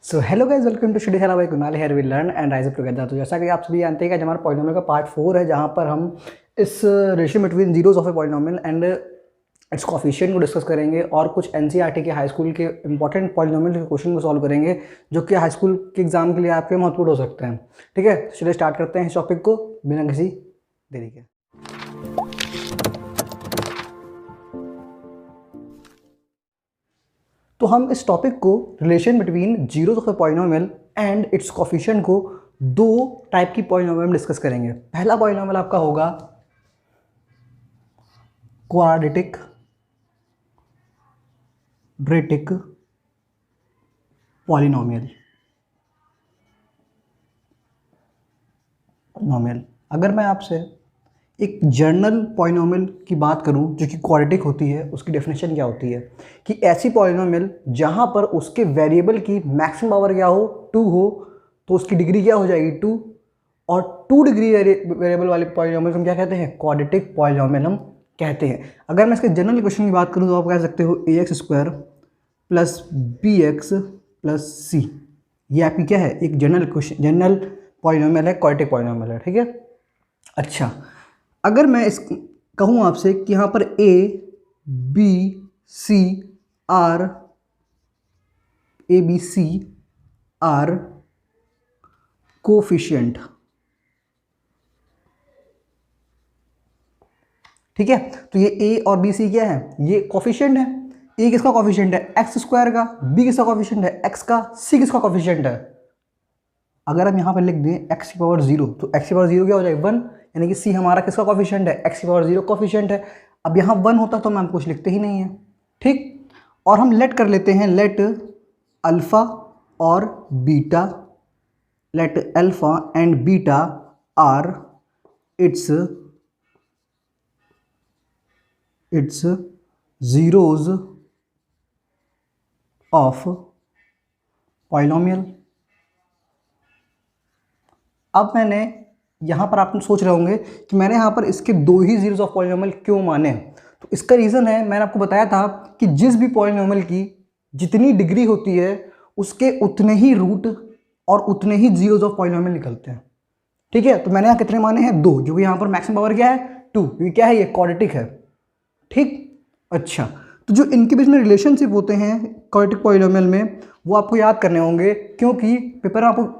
So hello guys, welcome to study by Kunal. Here we learn and rise up together. तो जैसा कि आप सभी जानते हैं कि आज हमारा पॉलिनोमियल का पार्ट 4 है, जहां पर हम इस ratio between zeros of a polynomial and it's coefficient को डिस्कस करेंगे और कुछ एनसीईआरटी के हाई स्कूल के इंपॉर्टेंट पॉलिनोमियल के क्वेश्चन को सॉल्व करेंगे, जो कि हाई स्कूल के एग्जाम के लिए आपके महत्वपूर्ण हो सकते हैं। ठीक है, तो चलिए स्टार्ट करते हैं इस टॉपिक को बिना किसी देरी के। तो हम इस टॉपिक को relation between zeros of a polynomial and it's coefficient को दो टाइप की पॉलिनोमियल में डिस्कस करेंगे। पहला पॉलिनोमियल आपका होगा क्वाड्रेटिक ब्रेटिक पॉलिनोमियल। अगर मैं आपसे एक जर्नल पॉलिनोमियल की बात करूं जो कि क्वाड्रेटिक होती है, उसकी डेफिनेशन क्या होती है कि ऐसी पॉलिनोमियल जहां पर उसके वेरिएबल की मैक्सिमम पावर क्या हो, 2 हो, तो उसकी डिग्री क्या हो जाएगी 2, और 2 डिग्री वेरिएबल वाले पॉलिनोमियल हम क्या कहते हैं, क्वाड्रेटिक पॉलिनोमियल हम कहते हैं। अगर मैं इसके जनरल इक्वेशन की बात करूं तो आप कह सकते हो ax² plus bx plus c। ये आपकी क्या है, एक जनरल इक्वेशन, जनरल पॉलिनोमियल है, क्वाड्रेटिक पॉलिनोमियल है। ठीक है, अच्छा अगर मैं इस कहूँ आपसे कि यहाँ पर a b c are ABC are coefficient, ठीक है, तो ये a और b c क्या है, ये कोफिशिएंट है। a किसका कोफिशिएंट है, x² का, b किसका कोफिशिएंट है, x का, c किसका कोफिशिएंट है। अगर हम यहाँ पर लिख दें x की पावर 0 तो x की पावर 0 क्या हो जाएगा 1, यानी कि c हमारा किसका कोफिशिएंट है, x की पावर 0 कोफिशिएंट है। अब यहाँ 1 होता तो मैम कुछ लिखते ही नहीं है। ठीक, और हम लेट कर लेते हैं, लेट अल्फा और beta, let alpha and beta are its zeros of polynomial. अब मैंने यहाँ पर आप सोच रहे होंगे कि मैंने यहाँ पर इसके 2 ही जीरोज ऑफ पॉलिनोमियल क्यों माने। तो इसका रीज़न है, मैंने आपको बताया था कि जिस भी पॉलिनोमियल की जितनी डिग्री होती है उसके उतने ही रूट और उतने ही जीरोज ऑफ पॉलिनोमियल निकलते हैं। ठीक है, तो मैंने यहाँ कितने माने हैं, 2, जो कि यहाँ पर मैक्सिमम पावर क्या है 2, क्योंकि क्या है ये क्वाड्रेटिक है। ठीक, अच्छा तो जो इनके बीच में रिलेशनशिप होते हैं क्वाड्रेटिक पॉलिनोमियल में, वो आपको याद करने होंगे, क्योंकि पेपर में आपको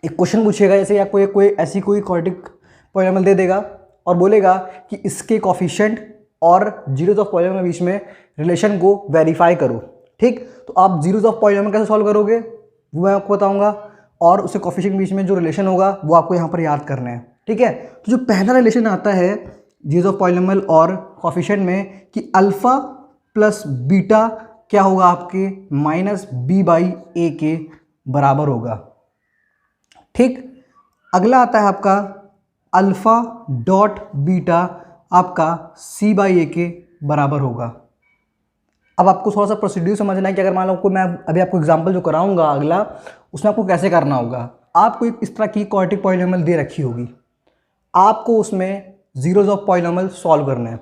एक क्वेश्चन पूछेगा जैसे, या कोई ऐसी कोई क्वाड्रेटिक पॉलिनोमियल दे देगा और बोलेगा कि इसके कोफिशिएंट और जीरोज ऑफ पॉलिनोमियल के बीच में रिलेशन को वेरीफाई करो। ठीक, तो आप जीरोज ऑफ पॉलिनोमियल कैसे सॉल्व करोगे वो मैं आपको बताऊंगा, और उसके कोफिशिएंट के बीच में जो रिलेशन होगा वो आपको यहाँ पर याद करना है। ठीक है, तो जो पहला रिलेशन आता है जीरोज ऑफ पॉलिनोमियल और कोफिशिएंट में कि अल्फा प्लस बीटा क्या होगा आपके -b/a के बराबर होगा। ठीक, अगला आता है आपका अल्फा डॉट बीटा आपका c/a के बराबर होगा। अब आपको थोड़ा सा प्रोसीड्यूर समझना है कि अगर मान लो मैं अभी आपको एग्जांपल जो कराऊंगा अगला, उसमें आपको कैसे करना होगा। आपको एक इस तरह की क्वाड्रेटिक पॉलिनोमियल दे रखी होगी, आपको उसमें जीरोज ऑफ पॉलिनोमियल सॉल्व करना है।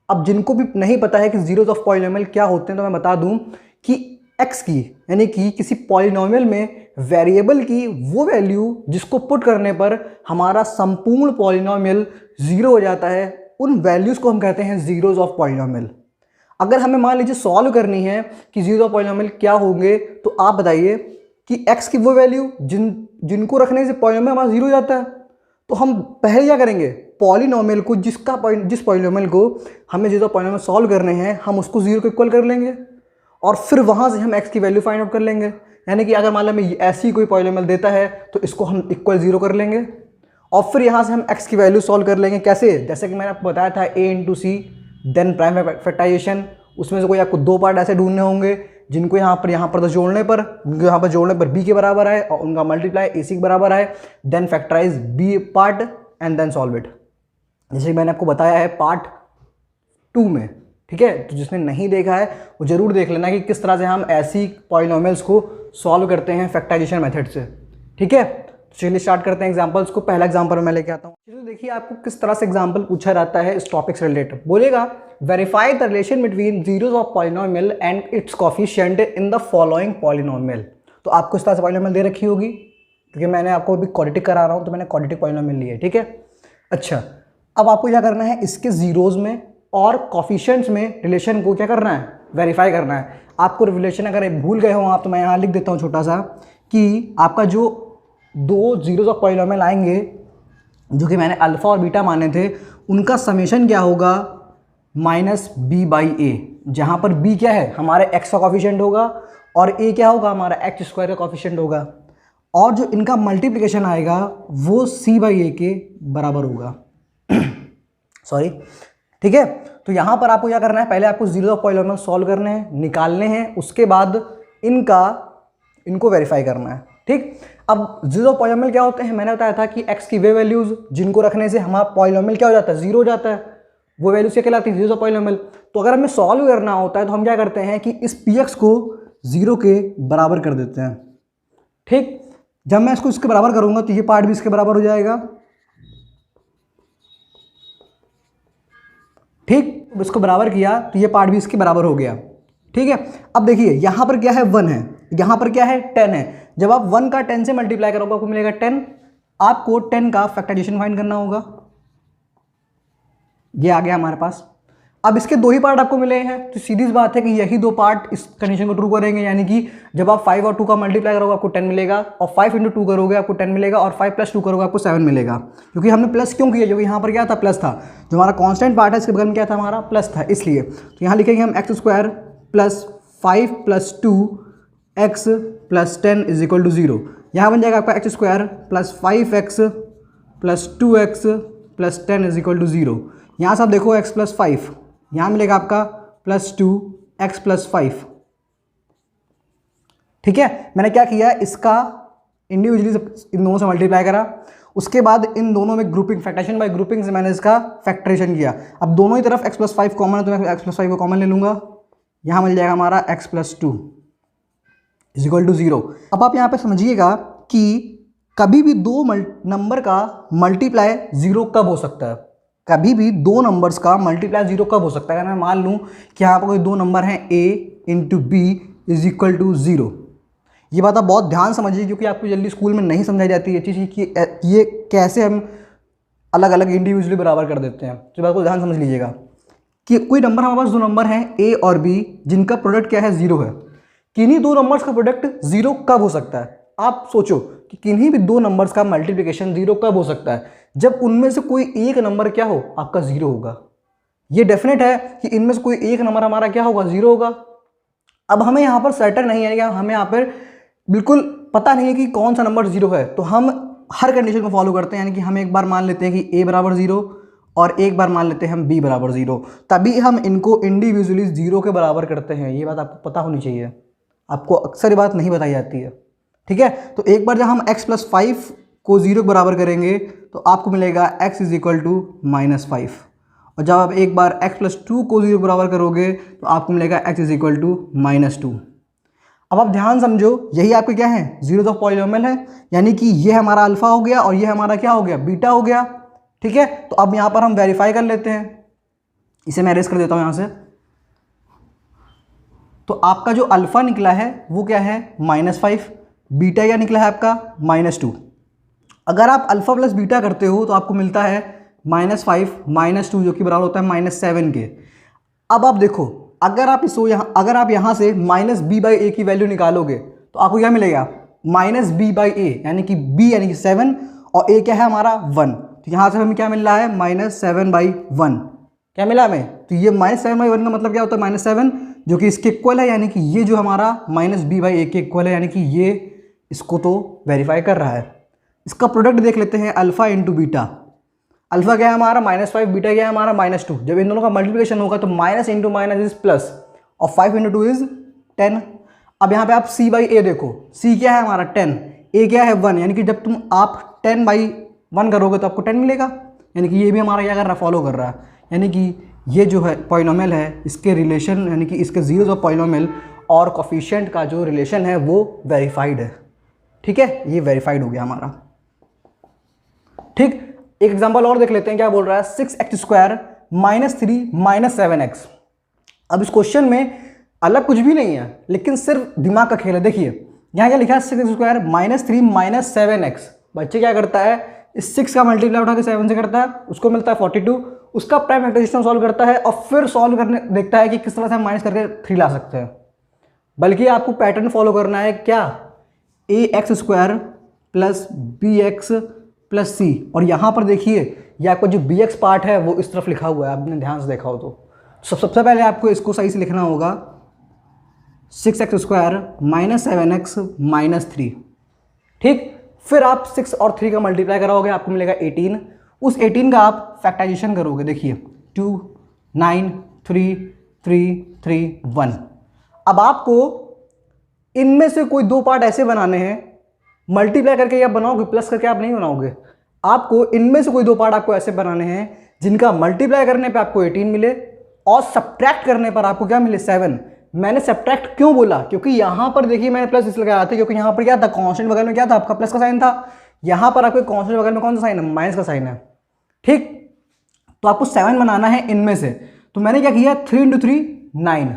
अब जिनको भी नहीं पता है कि जीरोज ऑफ पॉलिनोमियल क्या होते हैं, तो मैं बता दूं कि x की, यानी कि किसी पॉलिनोमियल में वेरिएबल की वो वैल्यू जिसको पुट करने पर हमारा संपूर्ण पॉलिनोमियल 0 हो जाता है, उन वैल्यूज को हम कहते हैं जीरोज ऑफ पॉलिनोमियल। अगर हमें मान लीजिए सॉल्व करनी है कि जीरो ऑफ पॉलिनोमियल क्या होंगे, तो आप बताइए कि x की वो वैल्यू जिनको रखने से पॉलिनोमियल हमारा 0 हो जाता है, तो हम पहले क्या करेंगे, पॉलिनोमियल को जिस पॉलिनोमियल को हमें जीरो पॉलिनोमियल सॉल्व करने हैं, हम उसको 0 को इक्वल कर लेंगे और फिर वहां से हम x की वैल्यू फाइंड आउट कर लेंगे। यानी कि अगर मान लो हमें ऐसी कोई पॉलिनोमियल देता है तो इसको हम इक्वल 0 कर लेंगे और फिर यहां से हम x की वैल्यू सॉल्व कर लेंगे। कैसे, जैसे कि मैंने आपको बताया था a into c then prime factorisation, उसमें से कोई आपको 2 पार्ट ऐसे ढूंढने होंगे जिनको यहाँ पर तो जोड़ने पर b के बराबर आए और उनका मल्टीप्लाई ac के बराबर आए, then factorise b part and then solve it, जैसे मैंने आपको बताया है पार्ट 2 में। ठीक है, तो जिसने नहीं देखा है वो जरूर देख लेना कि किस तरह से हम ऐसी पॉलिनोमियल्स को सॉल्व करते हैं फैक्टराइजेशन मेथड से। ठीक है, तो चलिए स्टार्ट करते हैं एग्जांपल्स को। पहला एग्जांपल मैं लेके आता हूँ। चलिए देखिए आपको किस तरह से एग्जांपल पूछा जाता है इस टॉपिक से रिलेटेड। बोलेगा verify the relation between zeros of polynomial and it's coefficient in the following polynomial. तो आपको इस तरह से पॉलिनोमियल दे रखी होगी, क्योंकि मैंने आपको अभी क्वाड्रेटिक करा रहा हूँ तो मैंने क्वाड्रेटिक पॉलिनोमियल लिया है, ठीक है। अच्छा, अब आपको क्या करना है, इसके जीरोज़ में और कॉफिशिएंट्स में रिलेशन को क्या करना है, वेरीफाई करना है। आपको रिलेशन अगर भूल गए हो आप तो मैं यहाँ लिख देता हूँ छोटा सा, कि आपका जो दो जीरोज ऑफ पॉलिनोमियल आएंगे जो कि मैंने अल्फ़ा और बीटा माने थे, उनका समेशन क्या होगा, माइनस बी बाई ए, जहाँ पर बी क्या है, हमारे एक्स का कॉफिशिएंट होगा और ए क्या होगा, हमारा एक्स स्क्वायर का कॉफिशिएंट होगा, और जो इनका मल्टीप्लिकेशन आएगा वो सी बाई ए के बराबर होगा। सॉरी, ठीक है। तो यहाँ पर आपको क्या करना है, पहले आपको जीरो ऑफ पॉलिनोमियल सॉल्व करने हैं, निकालने हैं, उसके बाद इनको वेरीफाई करना है, ठीक। अब जीरो ऑफ पॉलिनोमियल क्या होते हैं, मैंने बताया था कि एक्स की वे वैल्यूज जिनको रखने से हमारा पॉलिनोमियल क्या हो जाता है, जीरो हो जाता है, वो वैल्यूज क्या कहलाती है, जीरो ऑफ पॉलिनोमियल। तो अगर हमें सॉल्व करना होता है तो हम क्या करते हैं कि इस पी एक्स को जीरो के बराबर कर देते हैं, ठीक। जब मैं इसको इसके बराबर करूंगा तो ये पार्ट भी इसके बराबर हो जाएगा, ठीक। इसको बराबर किया तो ये पार्ट भी इसके बराबर हो गया, ठीक है। अब देखिए यहाँ पर क्या है, 1 है, यहाँ पर क्या है, 10 है। जब आप 1 का 10 से मल्टीप्लाई करोगे आपको मिलेगा 10। आपको 10 का फैक्टराइजेशन फाइंड करना होगा, ये आ गया हमारे पास। अब इसके दो ही पार्ट आपको मिले हैं, तो सीधी सी बात है कि यही दो पार्ट इस कंडीशन को ट्रू करेंगे, यानी कि जब आप 5 और 2 का मल्टीप्लाई करोगे आपको 10 मिलेगा, और 5 × 2 करोगे आपको 10 मिलेगा, और 5 + 2 करोगे आपको 7 मिलेगा। क्योंकि हमने प्लस क्यों किया, क्योंकि यहाँ पर क्या था, प्लस था। जो हमारा कांस्टेंट पार्ट है इसके बगल में क्या था, हमारा प्लस था, इसलिए। तो यहाँ लिखेंगे हम x² + 5 + 2x + 10 = 0। यहाँ बन जाएगा आपका x² + 5x + 2x + 10 = 0। यहाँ से आप देखो x + 5, यहाँ मिलेगा आपका +2x + 5, ठीक है। मैंने क्या किया, इसका इंडिविजुअली इन दोनों से मल्टीप्लाई करा, उसके बाद इन दोनों में ग्रुपिंग, फैक्टराइजेशन बाय ग्रुपिंग से मैंने इसका फैक्टराइजेशन किया। अब दोनों ही तरफ x + 5 कॉमन है तो मैं x + 5 को कॉमन ले लूँगा, यहाँ मिल जाएगा हमारा x + 2 = 0। अब आप यहाँ पे समझिएगा कि कभी भी दो नंबर का मल्टीप्लाई जीरो कब हो सकता है, कभी भी दो नंबर्स का मल्टीप्लाई जीरो कब हो सकता है। अगर मैं मान लूँ कि यहाँ पर कोई दो नंबर हैं a × b = 0, ये बात आप बहुत ध्यान समझिए, क्योंकि आपको जल्दी स्कूल में नहीं समझाई जाती है चीज़ कि ये कैसे हम अलग अलग इंडिविजुअली बराबर कर देते हैं। तो बात को ध्यान समझ लीजिएगा कि कोई नंबर, हमारे पास दो नंबर हैं a और b जिनका प्रोडक्ट क्या है, 0 है। किन्हीं दो नंबर्स का प्रोडक्ट 0 कब हो सकता है, आप सोचो कि किन्हीं भी दो नंबर्स का मल्टीप्लिकेशन 0 कब हो सकता है, जब उनमें से कोई एक नंबर क्या हो, आपका 0 होगा। ये डेफिनेट है कि इनमें से कोई एक नंबर हमारा क्या होगा, 0 होगा। अब हमें यहाँ पर सर्टेन नहीं है, हमें यहाँ पर बिल्कुल पता नहीं है कि कौन सा नंबर 0 है, तो हम हर कंडीशन को फॉलो करते हैं, यानी कि हम एक बार मान लेते हैं कि a = 0 और एक बार मान लेते हैं हम b = 0, तभी हम इनको इंडिविजुअली 0 के बराबर करते हैं। ये बात आपको पता होनी चाहिए, आपको अक्सर ये बात नहीं बताई जाती है, ठीक है। तो एक बार जब हम x + 5 को 0 के बराबर करेंगे तो आपको मिलेगा x = -5, और जब आप एक बार x + 2 को 0 के बराबर करोगे तो आपको मिलेगा x = -2। अब आप ध्यान समझो, यही आपके क्या है, जीरोज ऑफ पॉलिनोमियल है, यानी कि ये हमारा अल्फा हो गया और ये हमारा क्या हो गया, बीटा हो गया, ठीक है। तो अब यहाँ पर हम वेरीफाई कर लेते हैं, इसे मैं अरेज कर देता हूँ यहाँ से। तो आपका जो अल्फा निकला है वो क्या है, -5, बीटा क्या निकला है आपका, -2। अगर आप अल्फा प्लस बीटा करते हो तो आपको मिलता है -5 -2, जो कि बराबर होता है -7 के। अब आप देखो, अगर आप यहाँ से -b/a की वैल्यू निकालोगे तो आपको क्या मिलेगा, -b/a, यानी कि b यानी कि 7 और a क्या है हमारा 1। तो यहाँ से हमें क्या मिल रहा है, -7/1 क्या मिला हमें। तो ये -7/1 का मतलब क्या होता है, -7, जो कि इसके इक्वल है, यानी कि ये जो हमारा -b/a के इक्वल है, यानी कि ये इसको तो वेरीफाई कर रहा है। इसका प्रोडक्ट देख लेते हैं, अल्फा × बीटा। अल्फा क्या है हमारा -5, बीटा क्या है हमारा -2। जब इन दोनों का मल्टीप्लिकेशन होगा तो माइनस × माइनस इज प्लस, और 5 × 2 इज 10। अब यहाँ पे आप c/a देखो, c क्या है हमारा 10, a क्या है 1, यानी कि जब तुम आप 10/1 करोगे तो आपको 10 मिलेगा, यानी कि ये भी हमारा क्या कर रहा है, फॉलो कर रहा है। यानी कि ये जो है पॉलिनोमियल है, इसके रिलेशन यानी कि इसके जीरोज ऑफ पॉलिनोमियल और कोफिशिएंट का जो रिलेशन है वो वेरीफाइड है, ठीक है। ये वेरीफाइड हो गया हमारा, ठीक। एक एग्जांपल और देख लेते हैं, क्या बोल रहा है, 6x² -3 -7x। अब इस क्वेश्चन में अलग कुछ भी नहीं है, लेकिन सिर्फ दिमाग का खेल है। देखिए यहाँ क्या लिखा है 6x² -3 -7x। बच्चे क्या करता है, इस 6 का मल्टीप्लाई उठा के 7 से करता है, उसको मिलता है 42, उसका प्राइम फैक्टराइजेशन सॉल्व करता है और फिर सॉल्व करने देखता है कि किस तरह से हम माइनस करके 3 ला सकते हैं। बल्कि आपको पैटर्न फॉलो करना है क्या, ax² + bx + c। और यहाँ पर देखिए ये आपका जो bx पार्ट है वो इस तरफ लिखा हुआ है, आपने ध्यान से देखा हो तो। सबसे पहले आपको इसको सही से लिखना होगा 6x² -7x -3, ठीक। फिर आप 6 और 3 का मल्टीप्लाई कराओगे, आपको मिलेगा 18। उस 18 का आप फैक्टराइजेशन करोगे, देखिए 2 9 3 3 3 1। अब आपको इनमें से कोई दो पार्ट ऐसे बनाने हैं, मल्टीप्लाई करके आप बनाओगे, प्लस करके आप नहीं बनाओगे। आपको इनमें से कोई दो पार्ट आपको ऐसे बनाने हैं जिनका मल्टीप्लाई करने पे आपको 18 मिले और सब्ट्रैक्ट करने पर आपको क्या मिले, 7। मैंने सब्ट्रैक्ट क्यों बोला, क्योंकि यहां पर देखिए मैंने प्लस इसलिए लगाया था क्योंकि यहां पर क्या था, कांस्टेंट बगल में क्या था आपका, प्लस का साइन था। यहां पर आपके कांस्टेंट बगल में कौन सा साइन है, माइनस का साइन है, ठीक। तो आपको 7 बनाना है इनमें से। तो मैंने क्या किया, 3 × 3 9,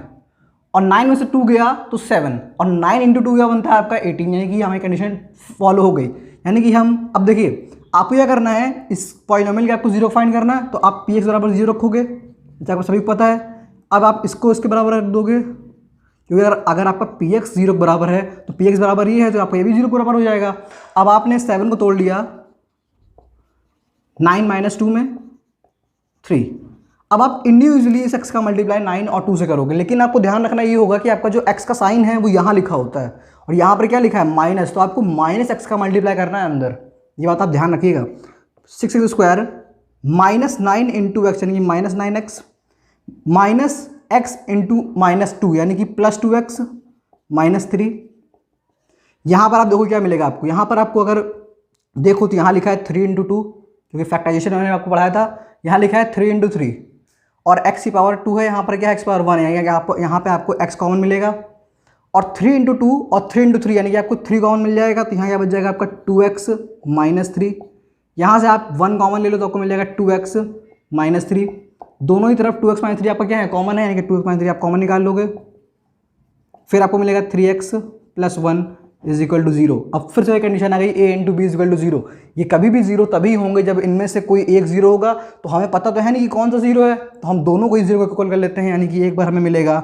और 9 में से 2 गया तो 7, और 9 × 2 क्या बनता है आपका 18, यानी कि हमें कंडीशन फॉलो हो गई। यानी कि हम अब देखिए आपको क्या करना है, इस पॉलिनोमियल के आपको 0 फाइंड करना है, तो आप px = 0 रखोगे, जैसे आपको सभी को पता है। अब आप इसको इसके बराबर रख दोगे, क्योंकि अगर आपका px 0 के बराबर है तो px बराबर ये है, तो आपका ये भी 0 के बराबर हो जाएगा। अब आपने 7 को तोड़ लिया 9 - 2 में 3। अब आप इंडिविजुअली इस x का मल्टीप्लाई 9 और 2 से करोगे, लेकिन आपको ध्यान रखना ये होगा कि आपका जो x का साइन है वो यहाँ लिखा होता है और यहाँ पर क्या लिखा है, माइनस, तो आपको -x का मल्टीप्लाई करना है अंदर। ये बात आप ध्यान रखिएगा। 6x² -9 × x यानी कि -9x -x × -2 यानी कि +2x -3। यहाँ पर आप देखो क्या मिलेगा आपको, यहाँ पर आपको अगर देखो तो यहाँ लिखा है 3 × 2, क्योंकि फैक्टराइजेशन मैंने आपको पढ़ाया था। यहाँ लिखा है 3 × 3 और x की पावर 2 है, यहाँ पर क्या है x की पावर 1 है, यहाँ पे आपको x कॉमन मिलेगा। और 3 × 2 और 3 × 3 यानी कि आपको 3 कॉमन मिल जाएगा, तो यहाँ क्या बच जाएगा आपका 2x -3। यहाँ से आप 1 कॉमन ले लो तो आपको मिल जाएगा 2x -3। दोनों ही तरफ 2x -3 आपका क्या है, कॉमन है, यानी कि 2x -3 आप कॉमन निकाल लोगे। फिर आपको मिलेगा 3x + 1 = 0। अब फिर से कंडीशन आ गई a × b = 0। ये कभी भी 0 तभी होंगे जब इनमें से कोई एक 0 होगा। तो हमें पता तो है नहीं कि कौन सा 0 है, तो हम दोनों को ही 0 को इक्वल कर लेते हैं। यानी कि एक बार हमें मिलेगा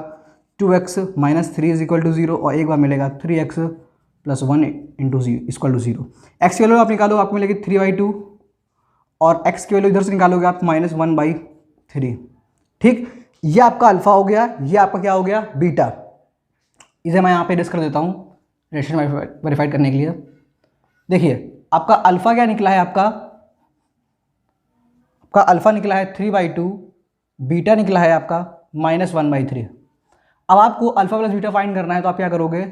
2x -3 = 0 और एक बार मिलेगा 3x + 1 = 0। x की वैल्यू आप निकालो, आपको मिलेगी 3/2 और x की वैल्यू इधर से निकालोगे आप -1/3, ठीक। ये आपका अल्फा हो गया, ये आपका क्या हो गया, बीटा। इसे मैं यहाँ पे डिस्क कर देता हूँ रिलेशन वेरीफाइड करने के लिए। देखिए आपका अल्फा क्या निकला है, आपका अल्फा निकला है 3/2, बीटा निकला है आपका -1/3। अब आपको अल्फा प्लस बीटा फाइंड करना है, तो आप क्या करोगे,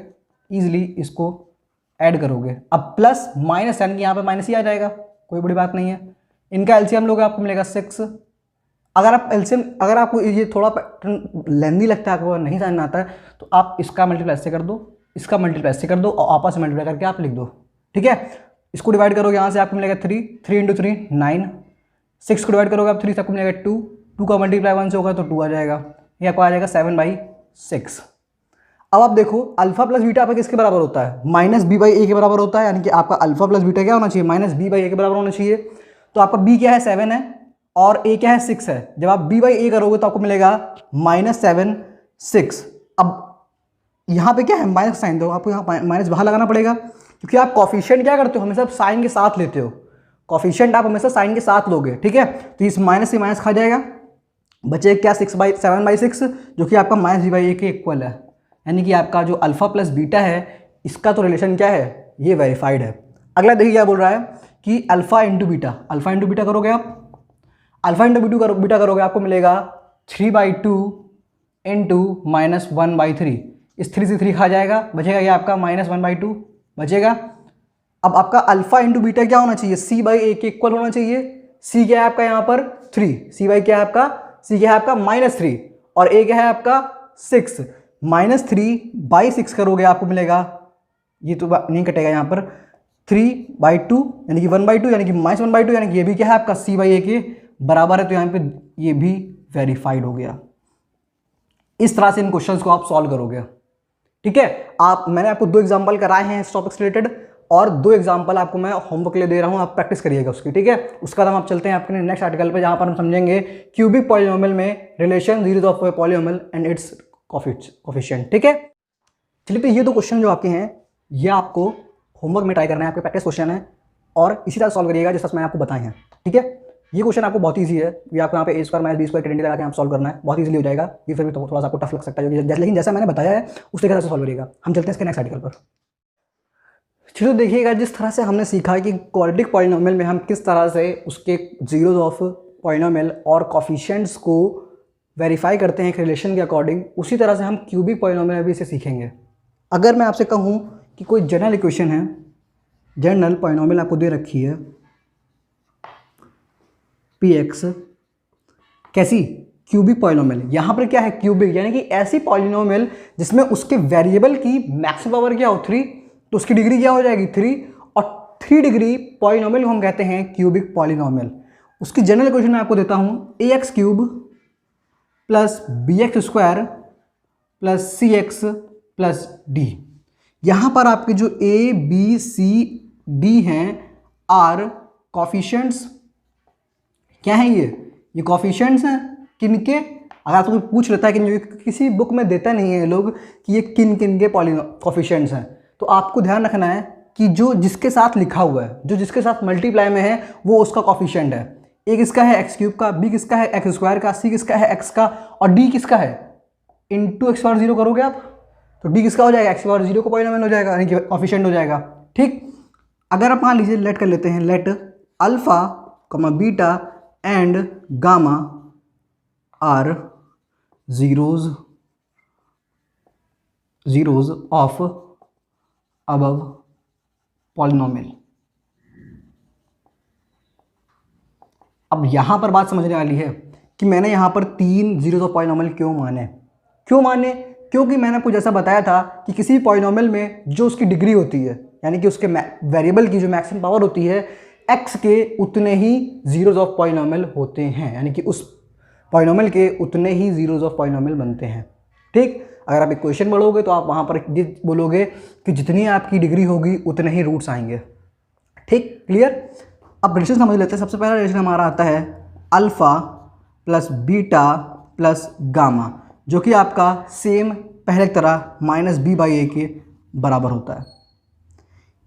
ईजिली इसको ऐड करोगे। अब प्लस माइनस यानी कि यहाँ पे माइनस ही आ जाएगा, कोई बड़ी बात नहीं है। इनका एलसीएम लोगे, आपको मिलेगा 6। अगर आप एलसीएम, अगर आपको ये थोड़ा पैटर्न लेंदी लगता है, आपको नहीं समझ में आता है, तो आप इसका मल्टीप्लाई से कर दो, इसका मल्टीप्लाई से कर दो और आपस में मल्टीप्लाई करके आप लिख दो, ठीक है। इसको डिवाइड करोगे, यहाँ से आपको मिलेगा 3 × 3 9। 6 को डिवाइड करोगे आप 3 से, आपको मिलेगा 2। 2 का मल्टीप्लाई 1 से होगा तो 2 आ जाएगा, ये आपको आ जाएगा 7/6। अब आप देखो अल्फा प्लस बीटा आपका किसके बराबर होता है, -b/a के बराबर होता है। यानी कि आपका अल्फा प्लस बीटा क्या होना चाहिए, -b/a के बराबर होना चाहिए। तो आपका b क्या है, 7 है और a क्या है, 6 है। जब आप b/a करोगे तो आपको मिलेगा -7 6। अब यहाँ पे क्या है, माइनस साइन, दो आपको यहाँ माइनस बाहर लगाना पड़ेगा, क्योंकि आप कॉफिशिएंट क्या करते हो, हमेशा साइन के साथ लेते हो। कॉफिशिएंट आप हमेशा साइन के साथ लोगे, ठीक है। तो इस माइनस से माइनस खा जाएगा, बचे क्या 7/6, जो कि आपका -b/a के इक्वल है। यानी कि आपका जो अल्फा प्लस बीटा है, इसका तो रिलेशन क्या है, ये वेरीफाइड है। अगला देखिए क्या बोल रहा है कि alpha into beta, alpha into beta करोगे आप, अल्फा इंटू बीटा करोगे, आपको मिलेगा 3/2 इंटू -1/3। इस 3 से 3 खा जाएगा, बचेगा ये आपका -1/2 बचेगा। अब आपका अल्फा इंटू बीटा क्या होना चाहिए, c/a के इक्वल होना चाहिए। c क्या है आपका यहाँ पर 3, c क्या है आपका, c क्या है आपका -3 और a क्या है आपका 6। -3/6 करोगे, आपको मिलेगा, ये तो नहीं कटेगा यहाँ पर, 3/2 यानी कि 1/2 यानी कि -1/2, यानी कि ये भी क्या है आपका c/a के बराबर है। तो यहाँ पे ये भी वेरीफाइड हो गया। इस तरह से इन क्वेश्चंस को आप सॉल्व करोगे। ठीक है, मैंने आपको 2 एग्जाम्पल कराए हैं इस टॉपिक से रिलेटेड, और 2 एग्जाम्पल आपको मैं होमवर्क के लिए दे रहा हूँ, आप प्रैक्टिस करिएगा उसकी। ठीक है, उसका हम आप चलते हैं आपके नेक्स्ट आर्टिकल पे, जहाँ पर हम समझेंगे क्यूबिक पॉलिनोमियल में relation zeros of polynomial and it's coefficient. ठीक है, चलिए तो ये 2 क्वेश्चन जो आपके हैं ये आपको होमवर्क में ट्राई करना है, आपके प्रैक्टिस क्वेश्चन है, और इसी तरह सॉल्व करिएगा जिस तरह मैंने आपको बताए हैं। ठीक है, ये क्वेश्चन आपको बहुत ईजी है, ये आपको यहाँ पे a square minus b square credit लगा के आप सॉल्व करना है, बहुत ईजिली हो जाएगा। ये फिर भी थोड़ा सा आपको टफ लग सकता है, लेकिन जैसा मैंने बताया है उस तरीके से सॉल्व करिएगा। हम चलते हैं इसके नेक्स्ट आर्टिकल पर। चलो देखिएगा, जिस तरह से हमने सीखा कि क्वाड्रेटिक पॉलिनोमियल में हम किस तरह से उसके जीरोस ऑफ पॉलिनोमियल और कोफिशिएंट्स को वेरीफाई करते हैं एक रिलेशन के अकॉर्डिंग, उसी तरह से हम क्यूबिक पॉलिनोमियल में भी इसे सीखेंगे। अगर मैं आपसे कहूँ कि कोई जनरल इक्वेशन है, जनरल पॉलिनोमियल आपको दे रखी है px, कैसी? Cubic polynomial. यहाँ पर क्या है? क्यूबिक, यानी कि ऐसी पॉलिनोमियल जिसमें उसके वेरिएबल की मैक्सिमम पावर क्या हो 3, तो उसकी डिग्री क्या हो जाएगी 3, और 3 डिग्री पॉलिनोमियल को हम कहते हैं क्यूबिक पॉलिनोमियल। उसकी जनरल इक्वेशन मैं आपको देता हूँ ax cube plus bx square plus cx plus d। यहाँ पर आपके जो a b c d हैं आर कोफिशिएंट्स, क्या है ये कोफिशिएंट्स हैं किनके? अगर आपको पूछ लेता है कि किसी बुक में देता नहीं है लोग कि ये किन किन के कोफिशिएंट्स हैं, तो आपको ध्यान रखना है कि जो जिसके साथ लिखा हुआ है, जो जिसके साथ मल्टीप्लाई में है, वो उसका कोफिशिएंट है। एक किसका है एक्स क्यूब का, बी किसका है एक्स स्क्वायर का, सी किसका है एक्स का, और डी किसका है इंटू एक्स पावर 0 करोगे आप तो डी किसका हो जाएगा एक्स पावर 0 का पॉलिनोमियल हो जाएगा, यानी कि कोफिशिएंट हो जाएगा। ठीक, अगर आप मान लीजिए लेट कर लेते हैं, let alpha comma beta and gamma are zeros of above polynomial. अब यहां पर बात समझने वाली है कि मैंने यहां पर 3 जीरोज ऑफ पॉलिनोमियल क्यों माने। क्योंकि मैंने आपको जैसा बताया था कि किसी पॉलिनोमियल में जो उसकी डिग्री होती है, यानी कि उसके वेरिएबल की जो मैक्सिमम पावर होती है, x के उतने ही जीरोस ऑफ पॉलिनोमियल होते हैं, यानी कि उस पॉलिनोमियल के उतने ही जीरोस ऑफ पॉलिनोमियल बनते हैं। ठीक, अगर आप इक्वेशन बढ़ोगे तो आप वहाँ पर बोलोगे कि जितनी आपकी डिग्री होगी उतने ही रूट्स आएंगे। ठीक, क्लियर। अब रिलेशन समझ लेते हैं। सबसे पहला रिलेशन हमारा आता है alpha plus beta plus gamma, जो कि आपका सेम पहले की तरह -b/a के बराबर होता है।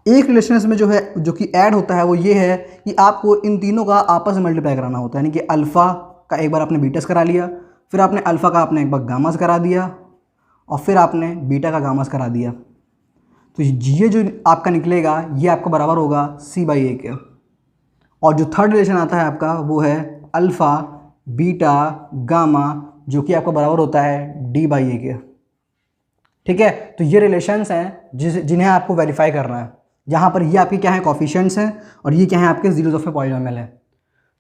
एक रिलेशन में जो है, जो कि ऐड होता है, वो ये है कि आपको इन तीनों का आपस में मल्टीप्लाई कराना होता है, यानी कि अल्फ़ा का एक बार आपने बीटा से करा लिया, फिर आपने अल्फ़ा का आपने एक बार गामा से करा दिया, और फिर आपने बीटा का गामा से करा दिया। तो ये जो आपका निकलेगा ये आपका बराबर होगा c/a के। और जो थर्ड रिलेशन आता है आपका वो है अल्फ़ा बीटा गामा, जो कि आपका बराबर होता है d/a के। ठीक है, तो ये रिलेशंस हैं जिन्हें आपको वेरीफाई करना है। यहाँ पर ये आपके क्या है कोफिशिएंट्स हैं, और ये क्या है आपके जीरोस ऑफ पॉलिनोमियल है।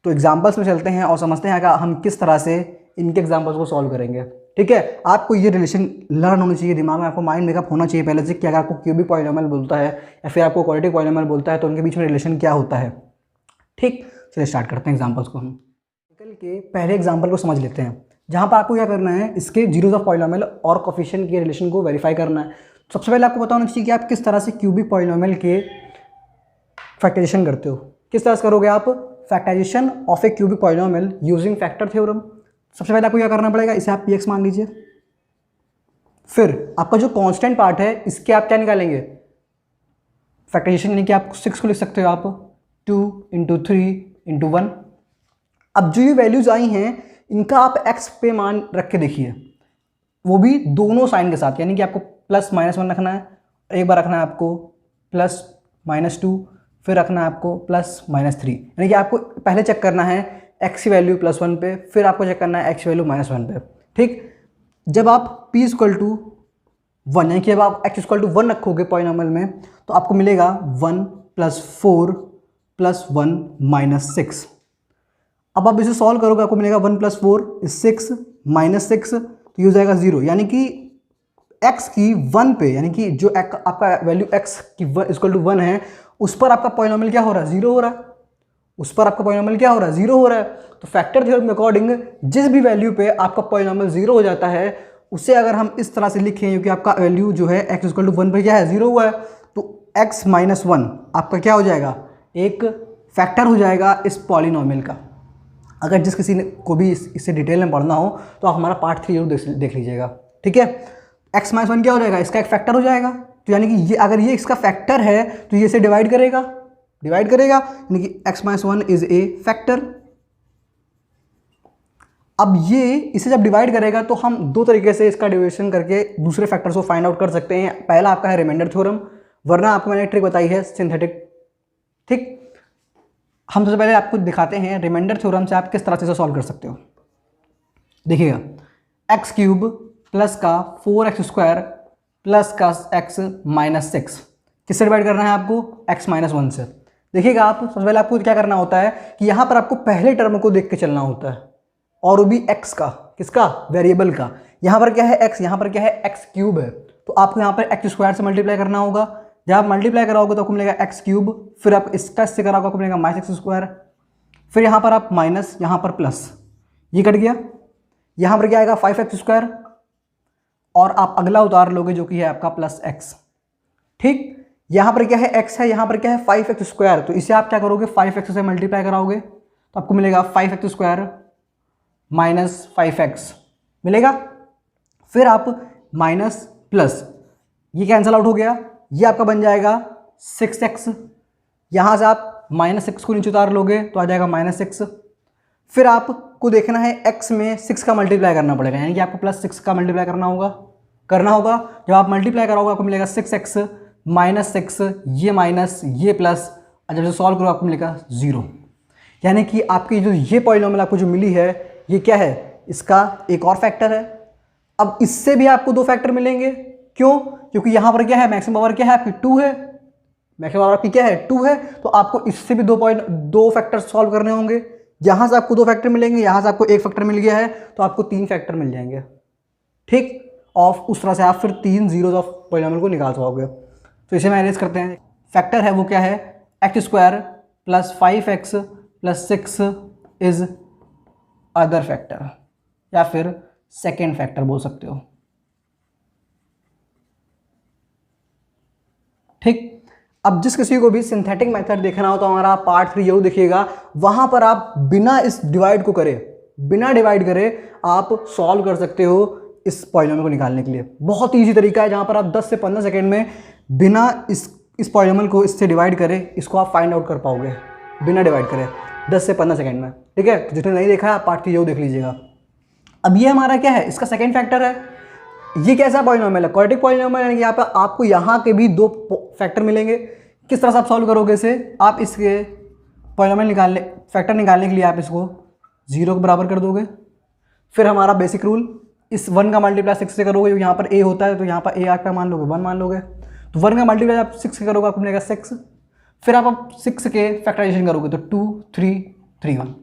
तो एग्जांपल्स में चलते हैं और समझते हैं कि हम किस तरह से इनके एग्जांपल्स को सॉल्व करेंगे। ठीक है, आपको ये रिलेशन लर्न होनी चाहिए, दिमाग में आपको माइंड मेकअप होना चाहिए पहले से कि अगर आपको क्यूबिक पॉलिनोमियल बोलता है या फिर आपको क्वाड्रेटिक पॉलिनोमियल बोलता है तो उनके बीच में रिलेशन क्या होता है। ठीक, चलिए स्टार्ट करते हैं एग्जाम्पल्स को। हम निकल के पहले एग्जाम्पल को समझ लेते हैं, जहाँ पर आपको क्या करना है, इसके जीरोस ऑफ पॉलिनोमियल और कोफिशिएंट के रिलेशन को वेरीफाई करना है। सबसे पहले आपको पता होना चाहिए कि आप किस तरह से क्यूबिक पॉलिनोमियल के फैक्टराइजेशन करते हो। किस तरह से करोगे आप factorisation of a cubic polynomial using factor theorem. सबसे पहले आपको क्या करना पड़ेगा, इसे आप px मान लीजिए, फिर आपका जो कांस्टेंट पार्ट है इसके आप क्या निकालेंगे फैक्टराइजेशन, यानी कि आप 6 को लिख सकते हो आप 2 × 3 × 1। अब जो ये वैल्यूज आई हैं इनका आप x पे मान रख के देखिए, वो भी दोनों साइन के साथ, यानी कि आपको +-1 रखना है, एक बार रखना है आपको +-2, फिर रखना है आपको +-3, यानी कि आपको पहले चेक करना है x की वैल्यू +1 पे, फिर आपको चेक करना है x की वैल्यू -1 पे। ठीक, जब आप p = 1, यानी कि जब आप x = 1 रखोगे पॉलिनोमियल में, तो आपको मिलेगा 1 + 4 + 1 - 6। अब आप इसे सॉल्व करोगे, आपको मिलेगा 1 + 4 = 6 - 6, तो ये हो जाएगा 0, यानी कि x की 1 पे, यानी कि जो आपका वैल्यू x की = 1 है, उस पर आपका पॉलिनोमियल क्या हो रहा है, 0 हो रहा है। उस पर आपका पॉलिनोमियल क्या हो रहा है, 0 हो रहा है। तो फैक्टर थ्योरम के अकॉर्डिंग जिस भी वैल्यू पे आपका पॉलिनोमियल 0 हो जाता है उसे अगर हम इस तरह से लिखें, क्योंकि आपका वैल्यू जो है x इक्वल टू 1 पर क्या है, 0 हुआ है, तो x माइनस 1 आपका क्या हो जाएगा, एक फैक्टर हो जाएगा इस पॉलिनोमियल का। अगर जिस किसी ने को भी इससे डिटेल में पढ़ना हो तो आप हमारा पार्ट 3 जरूर देख लीजिएगा, ठीक है। x माइनस 1 क्या हो जाएगा, इसका एक फैक्टर हो जाएगा, तो यानी कि ये अगर ये इसका फैक्टर है तो ये इसे डिवाइड करेगा, यानी कि x minus 1 is a factor. अब ये इसे जब डिवाइड करेगा तो हम दो तरीके से इसका डिविजन करके दूसरे फैक्टर्स को फाइंड आउट कर सकते हैं। पहला आपका है रिमाइंडर थ्योरम, वरना आपको मैंने ट्रिक बताई है सिंथेटिक, ठीक। हम सबसे पहले आपको दिखाते हैं रिमाइंडर थ्योरम से आप किस तरह से सॉल्व कर सकते हो। देखिएगा, एक्स क्यूब प्लस का 4x स्क्वायर प्लस का x माइनस 6 किससे डिवाइड करना है आपको, x माइनस 1 से। देखिएगा, आप सबसे पहले आपको क्या करना होता है कि यहाँ पर आपको पहले टर्म को देख के चलना होता है, और वो भी x का, किसका, वेरिएबल का। यहाँ पर क्या है x, यहाँ पर क्या है x क्यूब है, तो आपको यहाँ पर x स्क्वायर से मल्टीप्लाई करना होगा। जब आप मल्टीप्लाई कराओगे तो आपको मिलेगा x क्यूब, फिर आप इसका इससे कराओगे आपको मिलेगा माइनस x स्क्वायर, फिर यहाँ पर आप माइनस, यहाँ पर प्लस, ये कट गया। यहाँ पर क्या आएगा 5x स्क्वायर, और आप अगला उतार लोगे जो कि है आपका प्लस x, ठीक। यहाँ पर क्या है x है, यहाँ पर क्या है 5x स्क्वायर, तो इसे आप क्या करोगे 5x से मल्टीप्लाई कराओगे तो आपको मिलेगा 5x स्क्वायर माइनस 5x मिलेगा। फिर आप माइनस प्लस, ये कैंसिल आउट हो गया, ये आपका बन जाएगा 6x। यहाँ से आप माइनस 6 को नीचे उतार लोगे तो आ जाएगा माइनस 6। फिर आपको देखना है x में 6 का मल्टीप्लाई करना पड़ेगा, यानी कि आपको प्लस 6 का मल्टीप्लाई करना होगा। जब आप मल्टीप्लाई कराओगे आपको मिलेगा 6x माइनस 6, ये माइनस ये प्लस, और जब से सॉल्व करो आपको मिलेगा 0। यानी कि आपकी जो ये पॉलिनोमियल आपको जो मिली है ये क्या है, इसका एक और फैक्टर है। अब इससे भी आपको दो फैक्टर मिलेंगे, क्यों, क्योंकि यहाँ पर क्या है, मैक्सिमम पावर क्या है आपकी 2 है, मैक्सिमम पावर आपकी क्या है 2 है, तो आपको इससे भी दो फैक्टर सॉल्व करने होंगे। यहाँ से आपको दो फैक्टर मिलेंगे, यहाँ से आपको एक फैक्टर मिल गया है, तो आपको 3 फैक्टर मिल जाएंगे, ठीक। ऑफ उस तरह से आप फिर 3 जीरोज ऑफ पॉलिनोमियल को निकाल पाओगे। तो इसे हम अरेंज करते हैं। फैक्टर है वो क्या है, x square plus 5x plus 6 is other factor, या फिर सेकेंड फैक्टर बोल सकते हो, ठीक। अब जिस किसी को भी सिंथेटिक मेथड देखना हो तो हमारा पार्ट 3 जरूर देखिएगा, वहां पर आप बिना इस डिवाइड को करे, बिना डिवाइड करे आप सॉल्व कर सकते हो इस पॉलिनोमियल को निकालने के लिए। बहुत ईजी तरीका है, जहां पर आप 10 से 15 सेकेंड में बिना इस पॉलिनोमियल को इससे डिवाइड करे इसको आप फाइंड आउट कर पाओगे, बिना डिवाइड करे 10 से 15 सेकेंड में, ठीक है। जिसने नहीं देखा है पार्ट 3 जरूर देख लीजिएगा। अब ये हमारा क्या है, इसका सेकेंड फैक्टर है। ये कैसा पॉलिनोमियल है, क्वाड्रेटिक पॉलिनोमियल, यानी कि यहाँ पर आपको यहाँ के भी दो फैक्टर मिलेंगे। किस तरह से आप सॉल्व करोगे इसे, आप इसके पॉलिनोमियल फैक्टर निकालने के लिए आप इसको 0 के बराबर कर दोगे। फिर हमारा बेसिक रूल, इस 1 का मल्टीप्लाई 6 से करोगे, यहाँ पर a होता है तो यहाँ पर a आपका मान लोगे 1 मान लोगे, तो 1 का मल्टीप्लाई आप 6 से करोगे आपको मिलेगा 6। फिर आप 6 के फैक्टराइजेशन करोगे तो 2 3 3 1।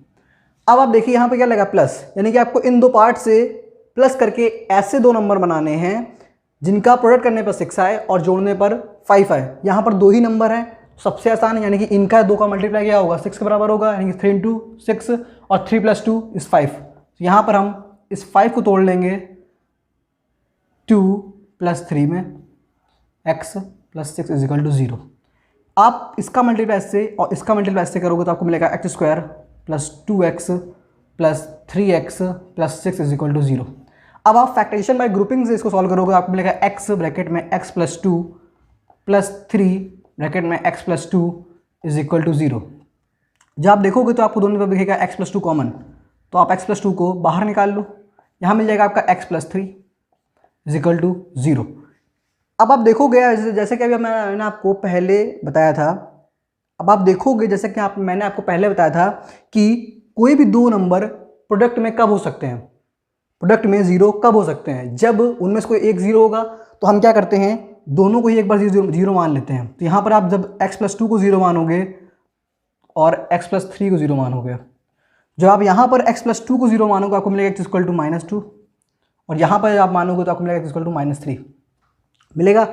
अब आप देखिए यहाँ पे क्या लगा प्लस, यानी कि आपको इन दो पार्ट से प्लस करके ऐसे दो नंबर बनाने हैं जिनका प्रोडक्ट करने पर 6 आए और जोड़ने पर 5 आए। यहाँ पर दो ही नंबर है, सबसे आसान है, यानी कि इनका 2 का मल्टीप्लाई क्या होगा 6 के बराबर होगा, यानी कि 3 × 6 और 3 + 2 = 5। तो यहाँ पर हम इस 5 को तोड़ लेंगे 2 + 3 में, x + 6 = 0। आप इसका मल्टीप्लाई से और इसका मल्टीप्लाई से करोगे तो आपको मिलेगा x² + 2x + 3x + 6 = 0। अब आप फैक्टराइजेशन बाय ग्रुपिंग से इसको सॉल्व करोगे, आपको मिलेगा x ब्रैकेट में x + 2 + 3 ब्रैकेट में x + 2 = 0। जब आप देखोगे तो आपको दोनों तरफ दिखेगा x + 2 कॉमन, तो आप x + 2 को बाहर निकाल लो, यहाँ मिल जाएगा आपका x + 3 = 0। अब आप देखोगे जैसे कि अभी मैंने आपको पहले बताया था, अब आप देखोगे जैसे कि मैंने आपको पहले बताया था कि कोई भी दो नंबर प्रोडक्ट में कब हो सकते हैं, प्रोडक्ट में 0 कब हो सकते हैं, जब उनमें से कोई एक 0 होगा। तो हम क्या करते हैं, दोनों को ही एक बार 0 मान लेते हैं। तो यहाँ पर आप जब x + 2 को 0 मानोगे और x + 3 को 0 मानोगे, जब आप यहाँ पर x + 2 को 0 मानोगे आपको मिलेगा x = -2, और यहाँ पर आप मानोगे तो आपको मिलेगा x = -3 मिलेगा।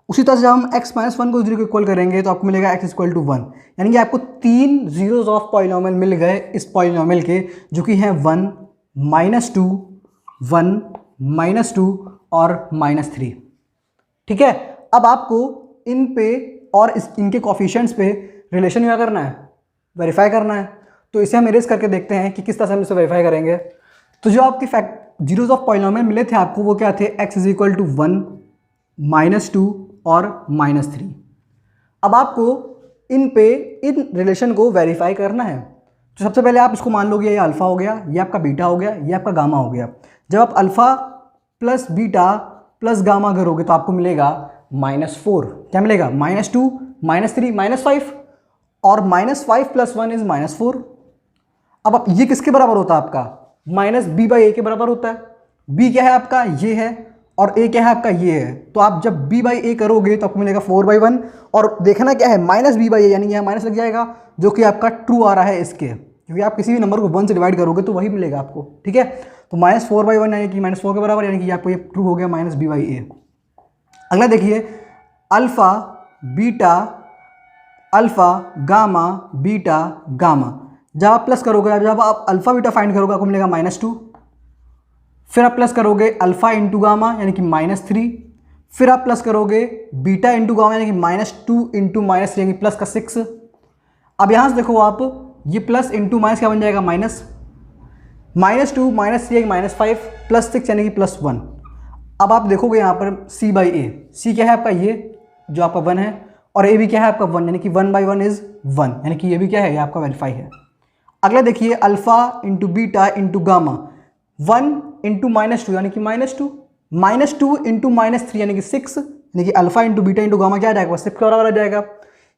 उसी तरह से जब हम x - 1 को 0 को इक्वल करेंगे तो आपको मिलेगा x = 1, यानी कि आपको 3 जीरोज ऑफ पॉलिनोमियल मिल गए इस पॉलिनोमियल के, जो कि हैं 1 - 2 1 -2 और -3। ठीक है, अब आपको इन पे और इनके कोफिशिएंट्स पे रिलेशन क्या करना है, वेरीफाई करना है। तो इसे हम इरेज करके देखते हैं कि किस तरह से हम इसे वेरीफाई करेंगे। तो जो आपके जीरोज ऑफ पॉलिनोमियल मिले थे आपको, वो क्या थे, x = 1, -2 और -3। अब आपको इन पे इन रिलेशन को वेरीफाई करना है। तो सबसे पहले आप इसको मान लोगे ये अल्फा हो गया, ये आपका बीटा हो गया, ये आपका गामा हो गया। जब आप alpha plus beta plus gamma करोगे तो आपको मिलेगा -4। क्या मिलेगा, -2 -3 -5, और -5 + 1 = -4। अब ये किसके बराबर होता है आपका, -b/a के बराबर होता है। b क्या है आपका, ये है, और a क्या है आपका, ये है। तो आप जब b/a करोगे तो आपको मिलेगा 4/1, और देखना क्या है, -b/a, यानी यहाँ माइनस लग जाएगा, जो कि आपका ट्रू आ रहा है इसके, क्योंकि आप किसी भी नंबर को 1 से डिवाइड करोगे तो वही मिलेगा आपको। ठीक है, तो -4/1 यानी कि -4 के बराबर, यानी कि आपको ये ट्रू हो गया -b/a। अगला देखिए, alpha beta alpha gamma beta gamma, जब आप प्लस करोगे, जब आप अल्फा बीटा फाइंड करोगे आपको मिलेगा -2, फिर आप प्लस करोगे अल्फा इंटू गामा यानी कि -3, फिर आप प्लस करोगे बीटा इंटू गामा यानी कि -2 इंटू -3 यानी प्लस का 6। अब यहाँ से देखो आप, ये प्लस इंटू माइनस क्या बन जाएगा, माइनस, -2 -3 -5 प्लस 6 यानी कि +1। अब आप देखोगे यहाँ पर c/a, c क्या है आपका, ये जो आपका 1 है, और a भी क्या है आपका 1, यानी कि 1/1 = 1, यानी कि ये भी क्या है, ये आपका वेरीफाई है। अगला देखिए, alpha into beta into gamma, 1 into -2 यानी कि -2, -2 इंटू -3 यानी कि 6, यानी कि alpha into beta into gamma क्या आ जाएगा, 6 के बराबर आ जाएगा।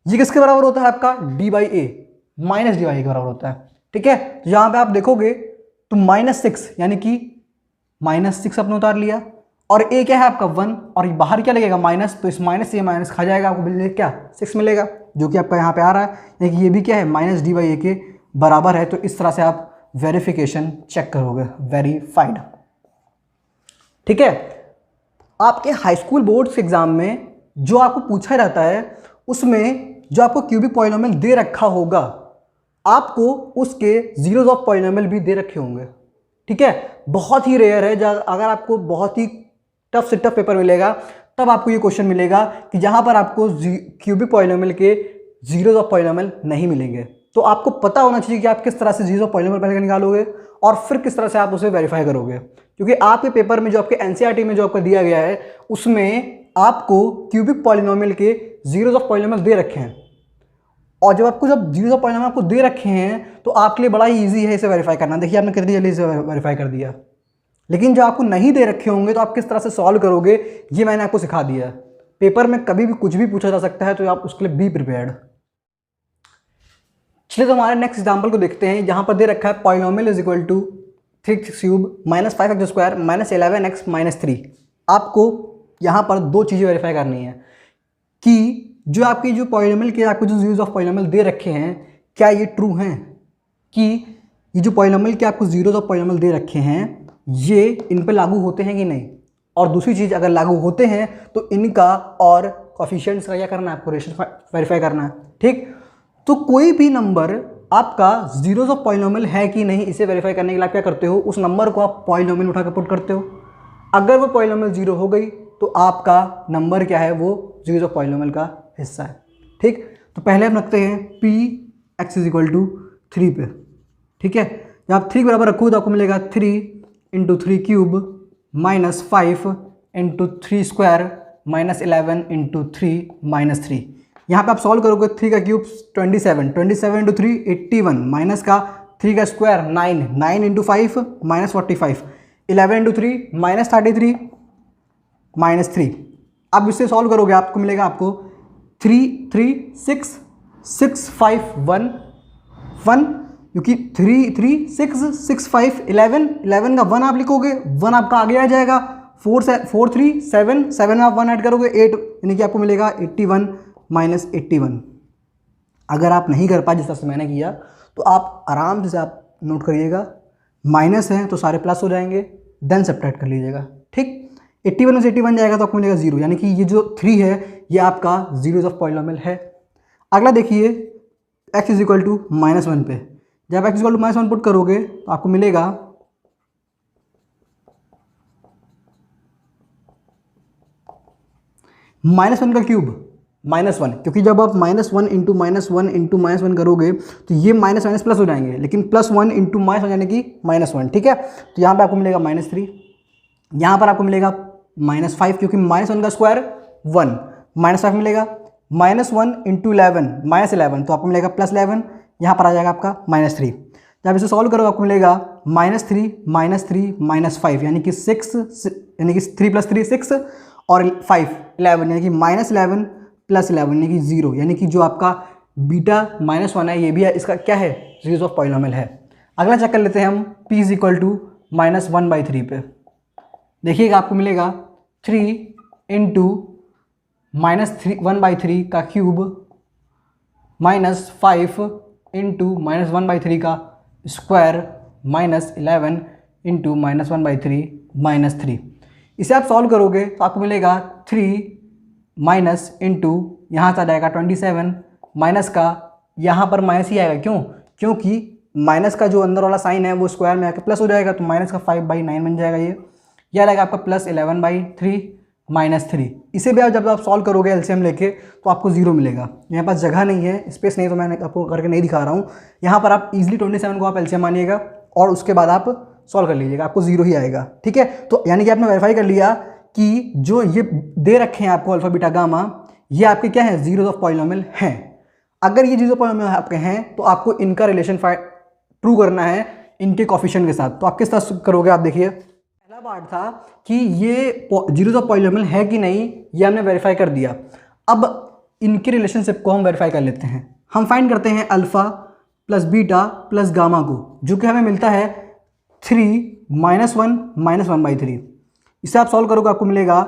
ये किसके बराबर होता है आपका, d/a, -d/a के बराबर होता है। ठीक है, तो यहाँ पे आप देखोगे तो -6 यानी कि -6 आपने उतार लिया, और a क्या है आपका 1, और बाहर क्या लगेगा माइनस, तो इस माइनस से माइनस खा जाएगा, आपको मिलेगा क्या, 6 मिलेगा, जो कि आपका यहाँ पे आ रहा है, यानी कि ये भी क्या है, -d/a के बराबर है। तो इस तरह से आप वेरिफिकेशन चेक करोगे, वेरीफाइड। ठीक है, आपके हाई स्कूल बोर्ड्स के एग्जाम में जो आपको पूछा जाता है, उसमें जो आपको क्यूबिक पॉलिनोमियल दे रखा होगा, आपको उसके जीरोज ऑफ पॉलिनोमियल भी दे रखे होंगे। ठीक है, बहुत ही रेयर है, अगर आपको बहुत ही टफ से टफ पेपर मिलेगा तब आपको ये क्वेश्चन मिलेगा कि जहां पर आपको क्यूबिक पॉलिनोमियल के जीरोज ऑफ पॉलिनोमियल नहीं मिलेंगे। तो आपको पता होना चाहिए कि आप किस तरह से जीरोज ऑफ पॉलिनोमियल पहले निकालोगे और फिर किस तरह से आप उसे वेरीफाई करोगे, क्योंकि आपके पेपर में जो आपके एनसीईआरटी में जो आपका दिया गया है, उसमें आपको क्यूबिक पॉलिनोमियल के जीरोज ऑफ पॉलिनोमियल दे रखे हैं, और जब आपको जीरोज ऑफ पॉलिनोमियल आपको दे रखे हैं तो आपके लिए बड़ा ही ईजी है इसे वेरीफाई करना। देखिए आपने कितनी जल्दी इसे वेरीफाई कर दिया। लेकिन जो आपको नहीं दे रखे होंगे तो आप किस तरह से सॉल्व करोगे, ये मैंने आपको सिखा दिया है। पेपर में कभी भी कुछ भी पूछा जा सकता है, तो आप उसके लिए बी प्रिपेयर्ड। चलिए तो हमारे नेक्स्ट एग्जांपल को देखते हैं। जहां पर दे रखा है पॉलिनोमियल = 3x³ -5x² -11x -3। आपको यहां पर दो चीज़ें वेरीफाई करनी है कि जो आपकी जो पॉलिनोमियल के आपको जो जीरोज ऑफ पॉलिनोमियल दे रखे हैं, क्या ये ट्रू हैं, कि ये जो पॉलिनोमियल के आपको जीरोज ऑफ पॉलिनोमियल दे रखे हैं, ये इन पर लागू होते हैं कि नहीं। और दूसरी चीज़, अगर लागू होते हैं तो इनका और कोफिशिएंट्स का क्या करना है, आपको रेशियो वेरीफाई करना है। ठीक, तो कोई भी नंबर आपका जीरोज ऑफ पॉलिनोमियल है कि नहीं, इसे वेरीफाई करने के लिए आप क्या करते हो, उस नंबर को आप पॉलिनोमियल उठा कर पुट करते हो। अगर वो पॉलिनोमियल 0 हो गई तो आपका नंबर क्या है, वो जीरोज ऑफ पॉलिनोमियल का हिस्सा है। ठीक, तो पहले हम रखते हैं p(x = 3) पे। ठीक है, जब आप 3 के बराबर रखोगे तो आपको मिलेगा 3 × 3³ -5 × 3² -11 × 3 -3। यहाँ पे आप सॉल्व करोगे, 3 का क्यूब 27, 27 × 3 81, माइनस का 3 का स्क्वायर 9, 9 × 5 -45, 11 × 3 -33 -3। अब इससे सॉल्व करोगे आपको मिलेगा आपको 3 3 6 6 5 1 1, क्योंकि 3 3 6 6 5 11 11 का 1 आप लिखोगे, 1 आपका आगे आ जाएगा, 4 3 7 7 में आप 1 ऐड करोगे 8, यानी कि आपको मिलेगा 81 -81। अगर आप नहीं कर पाए जिस तरह से मैंने किया, तो आप आराम से आप नोट करिएगा, माइनस है तो सारे प्लस हो जाएंगे, देन सब्ट्रैक्ट कर लीजिएगा। ठीक, 81 में से 81 जाएगा तो आपको मिलेगा 0, यानी कि ये जो 3 है ये आपका जीरोज ऑफ पॉलिनोमियल है। अगला देखिए, x = -1 पे, जब x = -1 पुट करोगे तो आपको मिलेगा -1 का क्यूब -1, क्योंकि जब आप -1 इंटू -1 करोगे तो ये माइनस माइनस प्लस हो जाएंगे, लेकिन +1 इंटू माइनस हो जाने की -1, ठीक है। तो यहाँ पे आपको मिलेगा -3, यहाँ पर आपको मिलेगा -5, क्योंकि -1 का स्क्वायर 1, -5 मिलेगा, -1 इंटू 11 -11, तो आपको मिलेगा +11, यहाँ पर आ जाएगा आपका -3। जब इसे सॉल्व करो आपको मिलेगा -3 -5, यानी कि 6, यानी कि 3 + 3 6 और 5 11, यानी कि -11 + 11 यानी कि 0, यानी कि जो आपका बीटा -1 है ये भी है, इसका क्या है, सीरीज ऑफ पॉलिनोमियल है। अगला चेक कर लेते हैं हम p = -1/3 पे। देखिएगा आपको मिलेगा 3 इंटू -1/3 का क्यूब -5 इंटू -1/3 का स्क्वायर -11 इंटू -1/3 -3। इसे आप सॉल्व करोगे तो आपको मिलेगा 3 माइनस इंटू यहाँ से आ जाएगा 27, माइनस का यहाँ पर माइनस ही आएगा, क्यों, क्योंकि माइनस का जो अंदर वाला साइन है वो स्क्वायर में आकर प्लस हो जाएगा, तो माइनस का 5/9 बन जाएगा। ये आएगा आपका +11/3 -3। इसे भी आप जब आप सॉल्व करोगे एलसीएम लेके तो आपको 0 मिलेगा। यहाँ पास जगह नहीं है, स्पेस नहीं, तो मैंने आपको करके नहीं दिखा रहा हूँ। यहाँ पर आप इजीली 27 को आप एलसीएम मानिएगा और उसके बाद आप सॉल्व कर लीजिएगा, आपको 0 ही आएगा, ठीक है। तो यानी कि आपने वेरीफाई कर लिया कि जो ये दे रखे हैं आपको अल्फा बीटा गामा, ये आपके क्या है, जीरोस ऑफ पॉलिनोमियल हैं। अगर ये जीरो पॉलिनोमियल आपके हैं तो आपको इनका रिलेशन ट्रू करना है इनके कोफिशिएंट के साथ। तो आप किस तरह करोगे, आप देखिए, पहला पार्ट था कि ये जीरोस ऑफ पॉलिनोमियल है कि नहीं, ये हमने वेरीफाई कर दिया। अब इनके रिलेशनशिप को हम वेरीफाई कर लेते हैं। हम फाइंड करते हैं alpha plus beta plus gamma को, जो कि हमें मिलता है 3 -1 -1/3। इसे आप सॉल्व करोगे आपको मिलेगा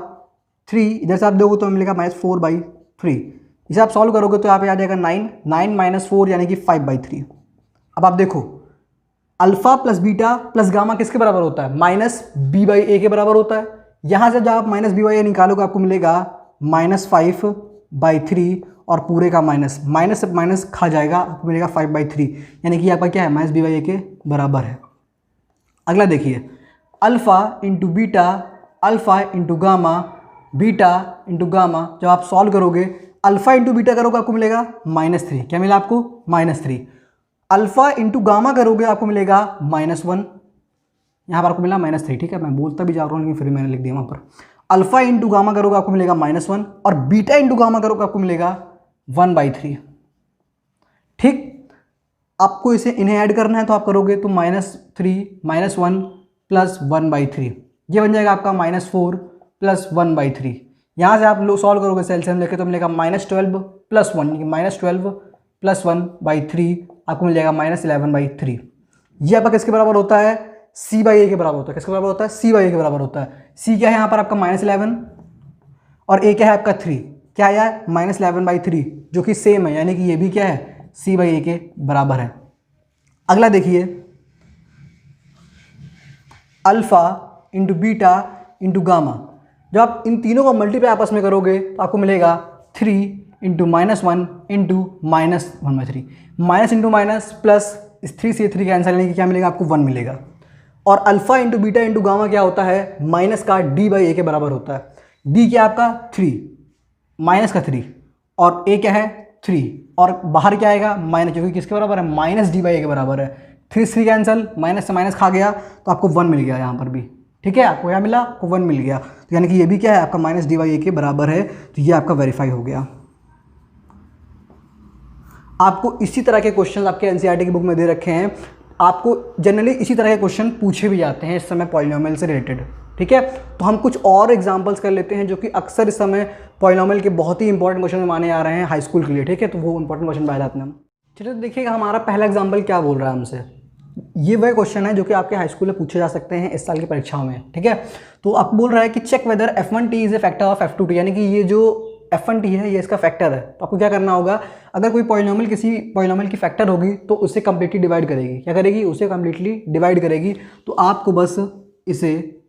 3, इधर से आप दोगे तो मिलेगा -4/3। इसे आप सॉल्व करोगे तो यहाँ पे आ जाएगा 9 - 4 यानी कि 5/3। अब आप देखो alpha plus beta plus gamma किसके बराबर होता है, -b/a के बराबर होता है। यहाँ से जब आप -b/a निकालोगे आपको मिलेगा -5/3 और पूरे का माइनस माइनस से माइनस खा जाएगा, आपको मिलेगा 5/3, यानी कि आपका क्या है, -b/a के बराबर है। अगला देखिए alpha into beta alpha into gamma beta into gamma, जब आप सॉल्व करोगे अल्फा इंटू बीटा करोगे आपको मिलेगा -3। क्या मिला आपको, -3। अल्फा इंटू गामा करोगे आपको मिलेगा -1, यहाँ पर आपको मिला -3, ठीक है। मैं बोलता भी जा रहा हूँ लेकिन फिर मैंने लिख दिया वहाँ पर। अल्फा इंटू गामा करोगे आपको मिलेगा -1 और बीटा इंटू गामा करोगे आपको मिलेगा 1/3, ठीक। आपको इसे इन्हें ऐड करना है तो आप करोगे तो -3 -1 + 1/3, ये बन जाएगा आपका -4 + 1/3। यहाँ से आप सॉल्व करोगे एलसीएम लेके तो मिलेगा -12 + 1, -12 + 1/3 आपको मिल जाएगा -11/3। ये आपका किसके बराबर होता है, c/a के बराबर होता है। किसके बराबर होता है, c/a के बराबर होता है। c क्या है यहाँ पर आपका -11 और a क्या है आपका 3, क्या आया है -11/3, जो कि सेम है, यानी कि ये भी क्या है, c/a के बराबर है। अगला देखिए alpha into beta into gamma, जब आप इन तीनों को मल्टीप्लाई आपस में करोगे तो आपको मिलेगा 3 into -1 into -1/3, minus into minus plus, इस 3 से 3 कैंसिल, यानी कि क्या मिलेगा आपको 1 मिलेगा। और alpha into beta into gamma क्या होता है, माइनस का d/a के बराबर होता है। d क्या आपका 3, माइनस का 3 और a क्या है 3 और बाहर क्या आएगा माइनस, जो कि किसके बराबर है, -d/a के बराबर है। 3 3 कैंसिल, माइनस से माइनस खा गया तो आपको 1 मिल गया यहाँ पर भी, ठीक है। आपको यहाँ मिला, आपको 1 मिल गया, तो यानी कि ये भी क्या है आपका -d/a के बराबर है। तो ये आपका वेरीफाई हो गया। आपको इसी तरह के क्वेश्चन आपके एनसीईआरटी की बुक में दे रखे हैं। आपको जनरली इसी तरह के क्वेश्चन पूछे भी जाते हैं इस समय पॉलिनोमियल से रिलेटेड, ठीक है। तो हम कुछ और एग्जांपल्स कर लेते हैं जो कि अक्सर इस समय पॉलिनोमियल के बहुत ही इंपॉर्टेंट क्वेश्चन माने आ रहे हैं हाई स्कूल के लिए, ठीक है। तो वो इंपॉर्टेंट क्वेश्चन पाए जाते हैं। चलिए तो देखिएगा हमारा पहला एग्जाम्पल क्या बोल रहा है हमसे। ये वह क्वेश्चन है जो कि आपके हाई स्कूल में पूछे जा सकते हैं इस साल की परीक्षाओं में, ठीक है। तो आपको बोल रहा है कि check whether f1t is a factor of f2t, यानी कि ये जो f1t है ये इसका फैक्टर है। तो आपको क्या करना होगा, अगर कोई पॉलिनोमियल किसी पॉलिनोमियल की फैक्टर होगी तो उससे कम्प्लीटली डिवाइड करेगी। क्या करेगी, उसे कम्प्लीटली डिवाइड करेगी। तो आपको बस इसे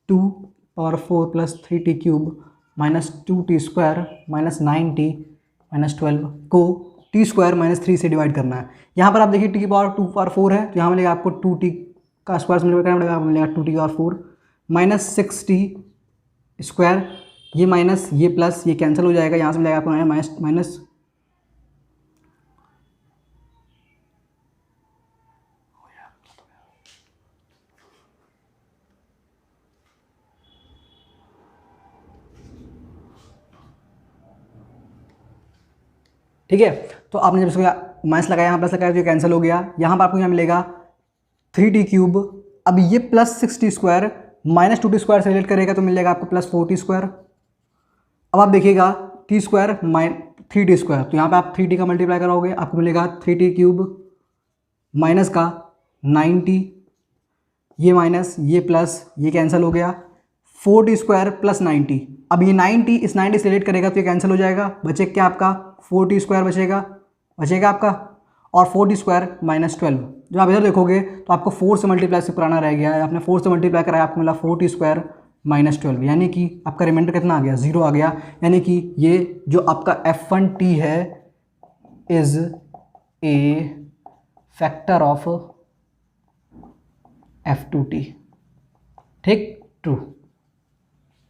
2^4 + 3t³ -2t² -9t -12 को t² -3 से डिवाइड करना है। यहाँ पर आप देखिए t⁴ है, तो यहाँ मिलेगा आपको 2t का स्क्वायर मल्टीप्लाई करना पड़ेगा, मिलेगा 2t⁴ -6t² ये माइनस ये प्लस ये कैंसिल हो जाएगा, यहाँ से मिलेगा आपको माइनस माइनस, ठीक है। तो आपने जब इसको माइनस लगाया, यहाँ प्लस लगाया तो ये कैंसिल हो गया। यहाँ पर आपको यहाँ मिलेगा 3t क्यूब। अब ये plus 6t square minus 2t square से रिलेट करेगा तो मिल जाएगा आपको प्लस 4t स्क्वायर। अब आप देखिएगा t square mine 3t square, तो यहाँ पे आप 3t का मल्टीप्लाई कराओगे आपको मिलेगा 3t क्यूब माइनस का 9t, ये माइनस ये प्लस ये कैंसिल हो गया, 4t स्क्वायर प्लस 9t। अब ये 9t इस 90 से रिलेट करेगा तो ये कैंसिल हो जाएगा, बचे क्या आपका 4t स्क्वायर बचेगा आपका, और 4t स्क्वायर माइनस 12। जब आप इधर देखोगे तो आपको 4 से मल्टीप्लाई से पुराना रह गया है, आपने 4 से मल्टीप्लाई कराया आपको मिला 4t स्क्वायर माइनस 12, यानी कि आपका रिमाइंडर कितना आ गया 0 आ गया। यानी कि ये जो आपका f1t है is a factor of f2t, ठीक, ट्रू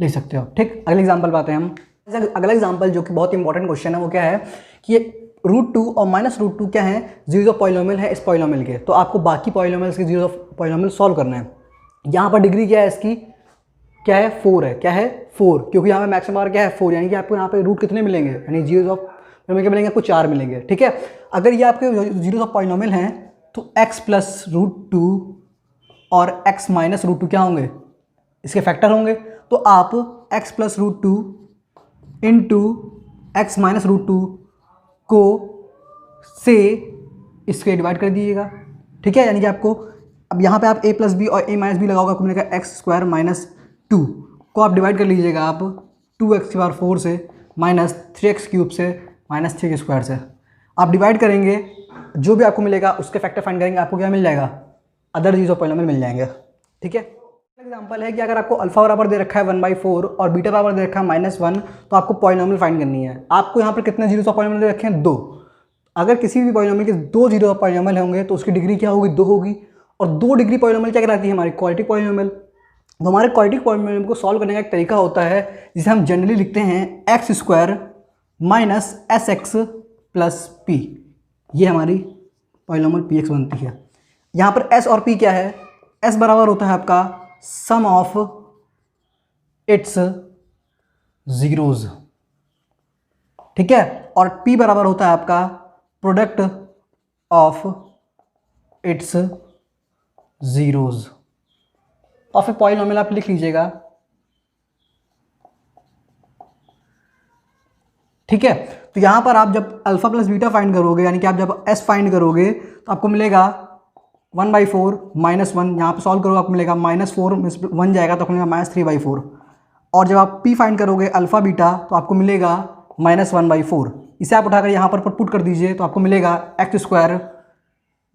लिख सकते हो। ठीक, अगले एग्जांपल पाते हैं हम। अगला एग्जांपल जो कि बहुत इंपॉर्टेंट क्वेश्चन है वो क्या है कि ये √2 और -√2 क्या है, जीरोस ऑफ पॉलिनोमियल है इस पॉलिनोमियल के, तो आपको बाकी पॉलिनोमियल्स के जीरोस ऑफ पॉलिनोमियल सॉल्व करना है। यहाँ पर डिग्री क्या है इसकी, क्या है 4 है, क्या है 4, क्योंकि यहाँ पे मैक्सिमम पावर क्या है 4, यानी कि आपको यहाँ पे रूट कितने मिलेंगे, यानी जीरोस ऑफ पॉलिनोमियल के मिलेंगे आपको 4 मिलेंगे। ठीक है, अगर ये आपके जीरोस ऑफ पॉलिनोमियल हैं तो x प्लस √2 और x माइनस √2 क्या होंगे, इसके फैक्टर होंगे। तो आप x plus √2 into x minus √2 को से इसके डिवाइड कर दीजिएगा। ठीक है, यानी कि आपको अब यहाँ पे आप a प्लस बी और a माइनस बी लगाओगे आपको मिलेगा x स्क्वायर माइनस 2 को आप डिवाइड कर लीजिएगा आप 2x की पावर 4 से माइनस 3x क्यूब से माइनस 3 के स्क्वायर से। आप डिवाइड करेंगे जो भी आपको मिलेगा उसके फैक्टर फाइंड करेंगे, आपको क्या मिल जाएगा, अदर जीरोस ऑफ पॉलिनोमियल मिल जाएंगे। ठीक है, एग्जांपल है कि अगर आपको अल्फा बराबर दे रखा है 1/4 और बीटा बराबर दे रखा है -1, तो आपको पॉलिनोमियल फाइंड करनी है। आपको यहाँ पर कितने जीरोस ऑफ पॉलिनोमियल दे रखे हैं, 2। अगर किसी भी पॉलिनोमियल के 2 जीरोस ऑफ पॉलिनोमियल होंगे तो उसकी डिग्री क्या होगी, 2 होगी। और 2 डिग्री पॉलिनोमियल क्या कहलाती है, हमारी क्वाड्रेटिक पॉलिनोमियल। तो हमारे क्वाड्रेटिक पॉलिनोमियल को सॉल्व करने का एक तरीका होता है जिसे हम जनरली लिखते हैं x square minus S x plus P, ये हमारी पॉलिनोमियल पी एक्स बनती है। यहाँ पर एस और पी क्या है, एस बराबर होता है आपका सम ऑफ इट्स जीरोज, ठीक है, और p बराबर होता है आपका प्रोडक्ट ऑफ इट्स जीरोज। और फिर पॉलिनोमियल आप लिख लीजिएगा। ठीक है, तो यहां पर आप जब अल्फा प्लस बीटा फाइंड करोगे, यानी कि आप जब s फाइंड करोगे तो आपको मिलेगा 1/4 -1, यहाँ पे सॉल्व करोगे आपको मिलेगा -4 में 1 जाएगा तो आपको मिलेगा -3/4। और जब आप p फाइंड करोगे अल्फा बीटा तो आपको मिलेगा -1/4। इसे आप उठाकर यहाँ पर पुट कर दीजिए तो आपको मिलेगा एक्स स्क्वायर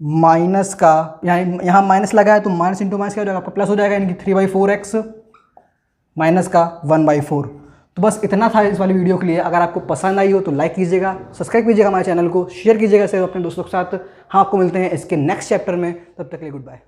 माइनस का, यहाँ माइनस लगा है तो माइनस इंटू माइनस क्या हो जाएगा आपका प्लस हो जाएगा, यानी कि 3/4x माइनस का 1/4। तो बस इतना था इस वाली वीडियो के लिए। अगर आपको पसंद आई हो तो लाइक कीजिएगा, सब्सक्राइब कीजिएगा हमारे चैनल को, शेयर कीजिएगा इसे अपने दोस्तों के साथ। हाँ, आपको मिलते हैं इसके नेक्स्ट चैप्टर में, तब तक के लिए गुड बाय।